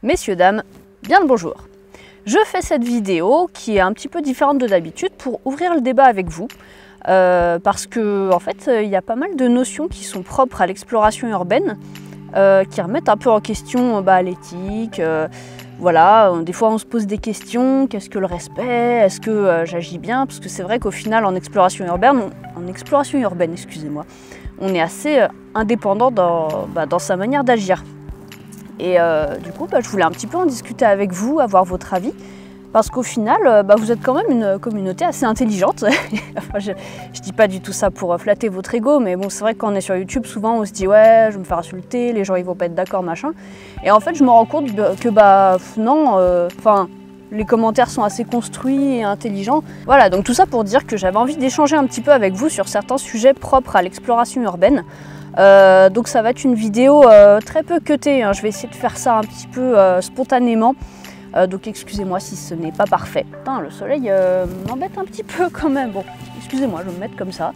Messieurs, dames, bien le bonjour. Je fais cette vidéo qui est un petit peu différente de d'habitude pour ouvrir le débat avec vous. Parce que en fait, il y a pas mal de notions qui sont propres à l'exploration urbaine, qui remettent un peu en question l'éthique. Voilà, des fois on se pose des questions, qu'est-ce que le respect, est-ce que j'agis bien? Parce que c'est vrai qu'au final en exploration urbaine, excusez-moi, on est assez indépendant dans sa manière d'agir. Et du coup, je voulais un petit peu en discuter avec vous, avoir votre avis, parce qu'au final, vous êtes quand même une communauté assez intelligente. Enfin, je dis pas du tout ça pour flatter votre ego, mais bon, c'est vrai que quand on est sur YouTube, souvent on se dit ouais, je vais me faire insulter, les gens ils vont pas être d'accord, machin. Et en fait, je me rends compte que non, les commentaires sont assez construits et intelligents. Voilà, donc tout ça pour dire que j'avais envie d'échanger un petit peu avec vous sur certains sujets propres à l'exploration urbaine. Donc ça va être une vidéo très peu cutée, hein. Je vais essayer de faire ça un petit peu spontanément. Donc excusez-moi si ce n'est pas parfait. Putain, le soleil m'embête un petit peu quand même. Bon, excusez-moi, je vais me mettre comme ça.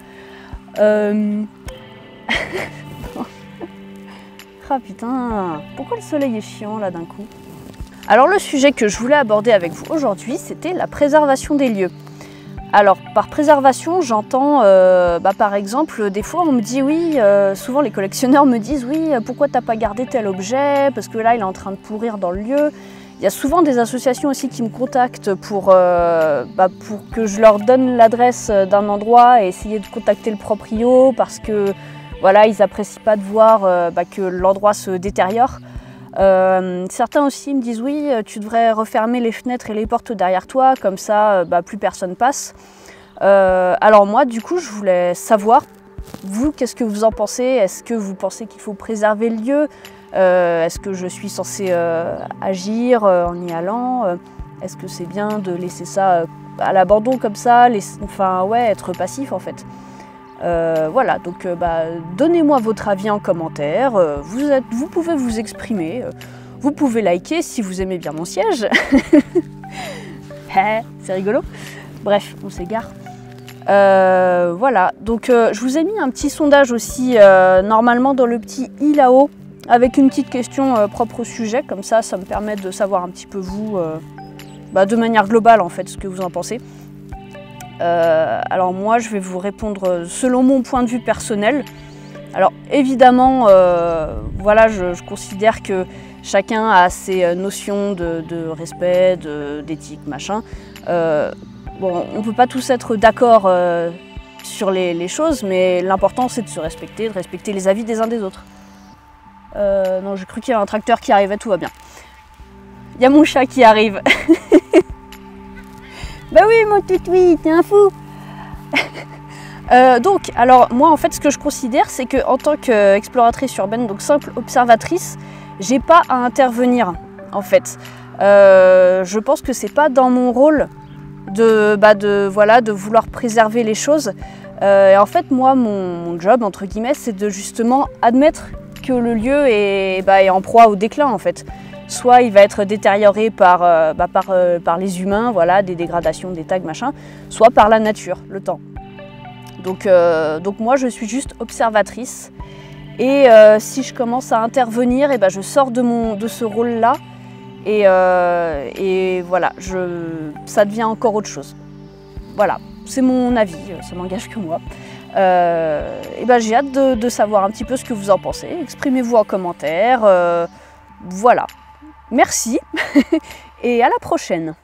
Ah putain, pourquoi le soleil est chiant là d'un coup? Alors le sujet que je voulais aborder avec vous aujourd'hui, c'était la préservation des lieux. Alors par préservation, j'entends par exemple, des fois on me dit oui, souvent les collectionneurs me disent oui, pourquoi t'as pas gardé tel objet, parce que là il est en train de pourrir dans le lieu. Il y a souvent des associations aussi qui me contactent pour que je leur donne l'adresse d'un endroit et essayer de contacter le proprio parce que voilà, ils apprécient pas de voir que l'endroit se détériore. Certains aussi me disent oui, tu devrais refermer les fenêtres et les portes derrière toi, comme ça plus personne passe. Alors moi du coup je voulais savoir, vous, qu'est-ce que vous en pensez? Est-ce que vous pensez qu'il faut préserver le lieu? Est-ce que je suis censée agir en y allant? Est-ce que c'est bien de laisser ça à l'abandon comme ça, être passif en fait? Voilà, donc donnez-moi votre avis en commentaire, vous pouvez vous exprimer, vous pouvez liker si vous aimez bien mon siège. C'est rigolo. Bref, on s'égare. Voilà, donc je vous ai mis un petit sondage aussi, normalement dans le petit i là-haut, avec une petite question propre au sujet, comme ça me permet de savoir un petit peu vous, de manière globale en fait, ce que vous en pensez. Alors moi je vais vous répondre selon mon point de vue personnel. Alors évidemment voilà, je considère que chacun a ses notions de respect, d'éthique, machin. Bon, on peut pas tous être d'accord sur les choses, mais l'important c'est de se respecter, de respecter les avis des uns des autres. Non, j'ai cru qu'il y avait un tracteur qui arrivait, tout va bien. Il y a mon chat qui arrive. Bah oui, mon toutoui, t'es un fou. Donc, alors moi en fait ce que je considère, c'est que en tant qu'exploratrice urbaine, donc simple observatrice, j'ai pas à intervenir en fait. Je pense que c'est pas dans mon rôle de vouloir préserver les choses. Et en fait moi mon job entre guillemets, c'est de justement admettre que le lieu est en proie au déclin en fait. Soit il va être détérioré par les humains, voilà, des dégradations, des tags, machin, soit par la nature, le temps. Donc moi je suis juste observatrice et si je commence à intervenir, je sors de ce rôle-là et voilà, ça devient encore autre chose. Voilà, c'est mon avis, ça n'engage que moi. J'ai hâte de savoir un petit peu ce que vous en pensez. Exprimez-vous en commentaire. Voilà. Merci et à la prochaine.